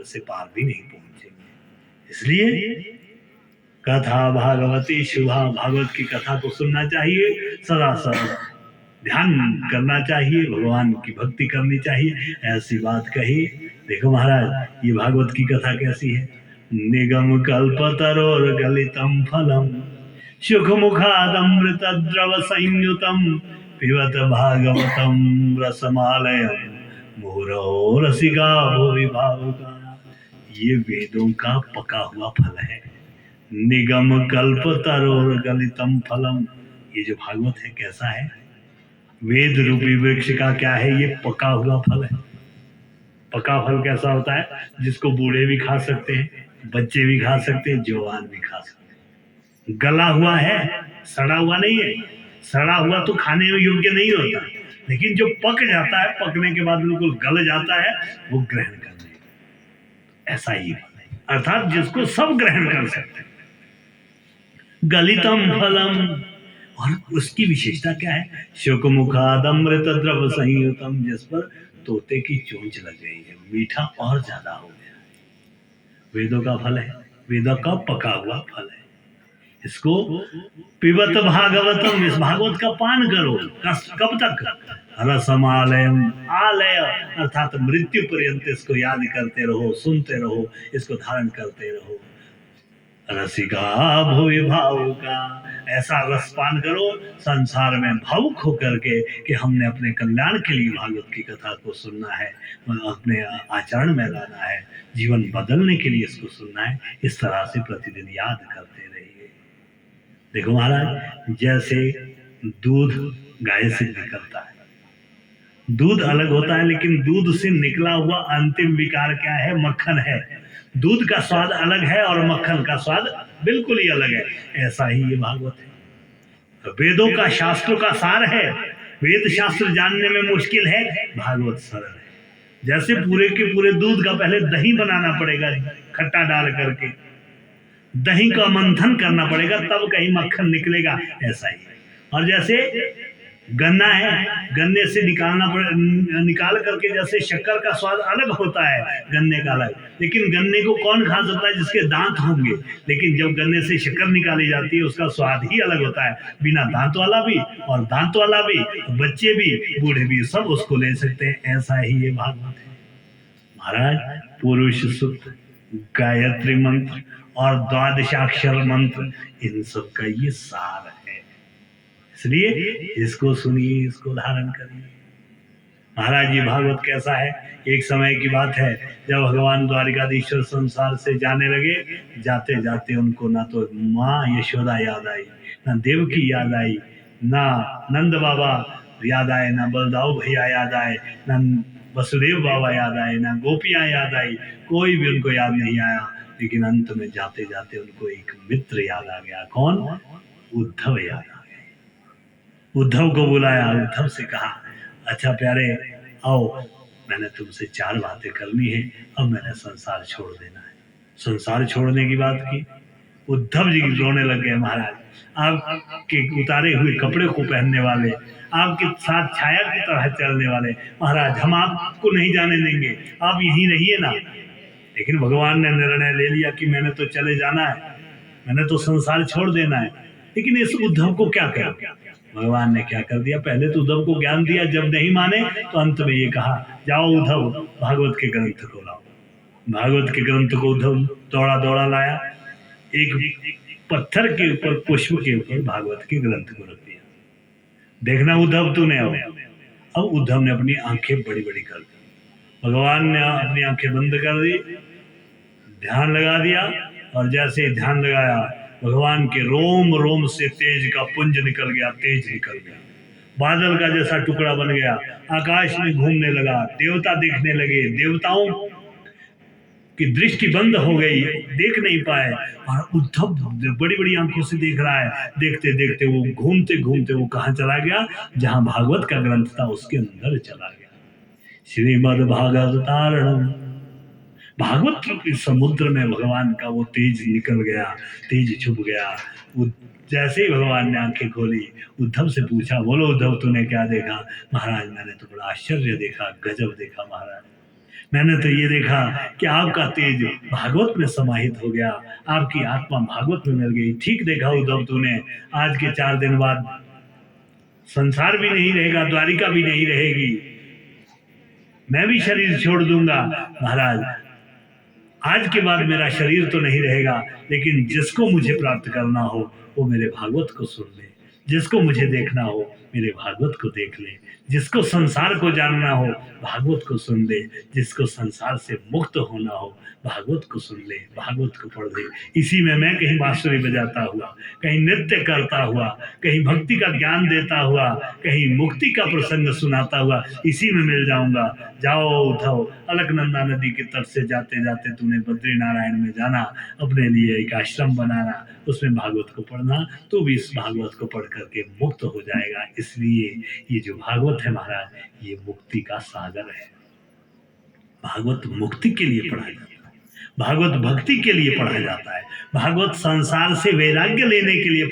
समुद्र से पार भी नहीं पहुंचेंगे। इसलिए कथा भागवती शुभा, भागवत की कथा को सुनना चाहिए, सदा सदा ध्यान करना चाहिए, भगवान की भक्ति करनी चाहिए, ऐसी बात कही। देखो महाराज ये भागवत की कथा कैसी है। निगम कल्पतरोर गलितम फलम सुख मुखादमृत द्रव संयुतम पिबत भागवतम रसमालयम मुहुरो रसिका भुवि भावुका। ये वेदों का पका हुआ फल है। निगम कल्पतरोर गलितम फलम, ये जो भागवत है कैसा है, वेद रूपी वृक्ष का क्या है, ये पका हुआ फल है। पका फल कैसा होता है, जिसको बूढ़े भी खा सकते हैं, बच्चे भी खा सकते हैं, जवान भी खा सकते हैं। गला हुआ है, सड़ा हुआ नहीं है। सड़ा हुआ तो खाने में योग्य नहीं होता, लेकिन जो पक जाता है, पकने के बाद बिल्कुल गल जाता है, वो ग्रहण करने, ऐसा ही अर्थात जिसको सब ग्रहण कर सकते हैं। गलितम फलम, और उसकी विशेषता क्या है, शुक मुखादमृत द्रव संयुतम, जिस पर तोते की चोंच लग गई है, मीठा और ज्यादा हो गया है। वेदों का फल है, वेदों का पका हुआ फल है। इसको पिबत भागवतम, इस भागवत का पान करो। कब तक, रसमालयम, आलय अर्थात मृत्यु पर्यंत इसको याद करते रहो, सुनते रहो, इसको धारण करते रहो। रसिका भुवि भावुका, ऐसा रस पान करो संसार में भावुक होकर के कि हमने अपने कल्याण के लिए भागवत की कथा को सुनना है, अपने आचरण में लाना है, जीवन बदलने के लिए इसको सुनना है। इस तरह से प्रतिदिन याद करते रहिए। देखो महाराज, जैसे दूध गाय से निकलता है, दूध अलग होता है, लेकिन दूध से निकला हुआ अंतिम विकार क्या है, मक्खन है। दूध का स्वाद अलग है और मक्खन का स्वाद बिल्कुल ही अलग है। ऐसा ही ये भागवत है, वेदों का, शास्त्रों का सार है। वेद शास्त्र जानने में मुश्किल है, भागवत सरल है। जैसे पूरे के पूरे दूध का पहले दही बनाना पड़ेगा, खट्टा डाल करके दही का मंथन करना पड़ेगा, तब कहीं मक्खन निकलेगा, ऐसा ही। और जैसे गन्ना है, गन्ने से निकाल करके जैसे शक्कर का स्वाद अलग होता है, गन्ने का अलग, लेकिन गन्ने को कौन खा सकता है, जिसके दांत होंगे। लेकिन जब गन्ने से शक्कर निकाली जाती है, उसका स्वाद ही अलग होता है। बिना दांत वाला भी और दांत वाला भी, बच्चे भी बूढ़े भी सब उसको ले सकते हैं। ऐसा ही ये भागवत है महाराज। पुरुष सूक्त, गायत्री मंत्र और द्वादशाक्षर मंत्र, इन सब का ये सार है। इसलिए इसको सुनिए, इसको धारण करिए। महाराज ये भागवत कैसा है, एक समय की बात है, जब भगवान द्वारिकाधीश्वर संसार से जाने लगे, जाते जाते उनको ना तो माँ यशोदा याद आई, ना देवकी याद आई, ना नंद बाबा याद आए, ना बलदाऊ भैया याद आए, ना वसुदेव बाबा याद आए, ना गोपियां याद आई, कोई भी उनको याद नहीं आया। लेकिन अंत में जाते जाते उनको एक मित्र याद आ गया। कौन? उद्धव याद आ गए। उद्धव को बुलाया, उद्धव से कहा, अच्छा प्यारे आओ, मैंने तुमसे 4 बातें करनी है, अब मैंने संसार छोड़ देना है। संसार छोड़ने की बात की, उद्धव जी रोने लग गए। महाराज आपके उतारे हुए कपड़े को पहनने वाले, आपके साथ छाया की तरह चलने वाले, महाराज हम आपको नहीं जाने देंगे, आप यहीं रहिए ना। लेकिन भगवान ने निर्णय ले लिया कि मैंने तो चले जाना है, मैंने तो संसार छोड़ देना है। लेकिन इस उद्धव को क्या करा? भगवान ने क्या कर दिया, पहले तो उद्धव को ज्ञान दिया, जब नहीं माने तो अंत में ये कहा, जाओ उद्धव भागवत के ग्रंथ को लाओ। भागवत के ग्रंथ को उद्धव दौड़ा दौड़ा लाया, एक पत्थर के ऊपर, पुष्प के ऊपर भागवत के ग्रंथ को रख दिया। देखना उद्धव तूने। अब उद्धव ने अपनी आंखें बड़ी बड़ी कर दी, भगवान ने अपनी आंखें बंद कर दी, ध्यान लगा दिया, और जैसे ध्यान लगाया, भगवान के रोम रोम से तेज का पुंज निकल गया, तेज निकल गया, बादल का जैसा टुकड़ा बन गया, आकाश में घूमने लगा, देवता दिखने लगे, देवताओं की दृष्टि बंद हो गई, देख नहीं पाए। और उद्धव बड़ी बड़ी आंखों से देख रहा है, देखते देखते वो घूमते घूमते वो कहाँ चला गया, जहां भागवत का ग्रंथ था उसके अंदर चला गया। श्रीमद् भागवतारणम, भागवत के समुद्र में भगवान का वो तेज निकल गया, तेज छुप गया। जैसे ही भगवान ने आंखें खोली, उद्धव से पूछा, बोलो उद्धव तूने क्या देखा? महाराज मैंने तो बड़ा आश्चर्य देखा, गजब देखा महाराज। मैंने तो ये देखा कि आपका तेज भागवत में समाहित हो गया, आपकी आत्मा भागवत में मिल गई। ठीक देखा उद्धव तूने, आज के 4 दिन बाद संसार भी नहीं रहेगा, द्वारिका भी नहीं रहेगी, मैं भी शरीर छोड़ दूंगा। महाराज आज के बाद मेरा शरीर तो नहीं रहेगा, लेकिन जिसको मुझे प्राप्त करना हो वो मेरे भागवत को सुन ले, जिसको मुझे देखना हो मेरे भागवत को देख ले, जिसको संसार को जानना हो भागवत को सुन ले, जिसको संसार से मुक्त होना हो भागवत को सुन ले, भागवत को पढ़ ले। इसी में मैं कहीं बांसुरी बजाता हुआ, कहीं नृत्य करता हुआ, कहीं भक्ति का ज्ञान देता हुआ, कहीं मुक्ति का प्रसंग सुनाता हुआ इसी में मिल जाऊंगा। जाओ उठाओ, अलकनंदा नदी के तट से जाते जाते तूने बद्री नारायण में जाना, अपने लिए एक आश्रम बनाना, उसमें भागवत को पढ़ना, तो भी इस भागवत को पढ़ करके मुक्त हो जाएगा। इसलिए ये जो भागवत है महाराज, ये मुक्ति का सागर है। भागवत मुक्ति के लिए पढ़ा जाता है, भागवत भक्ति के लिए पढ़ा जाता है, भागवत संसार से वैराग्य लेने के लिए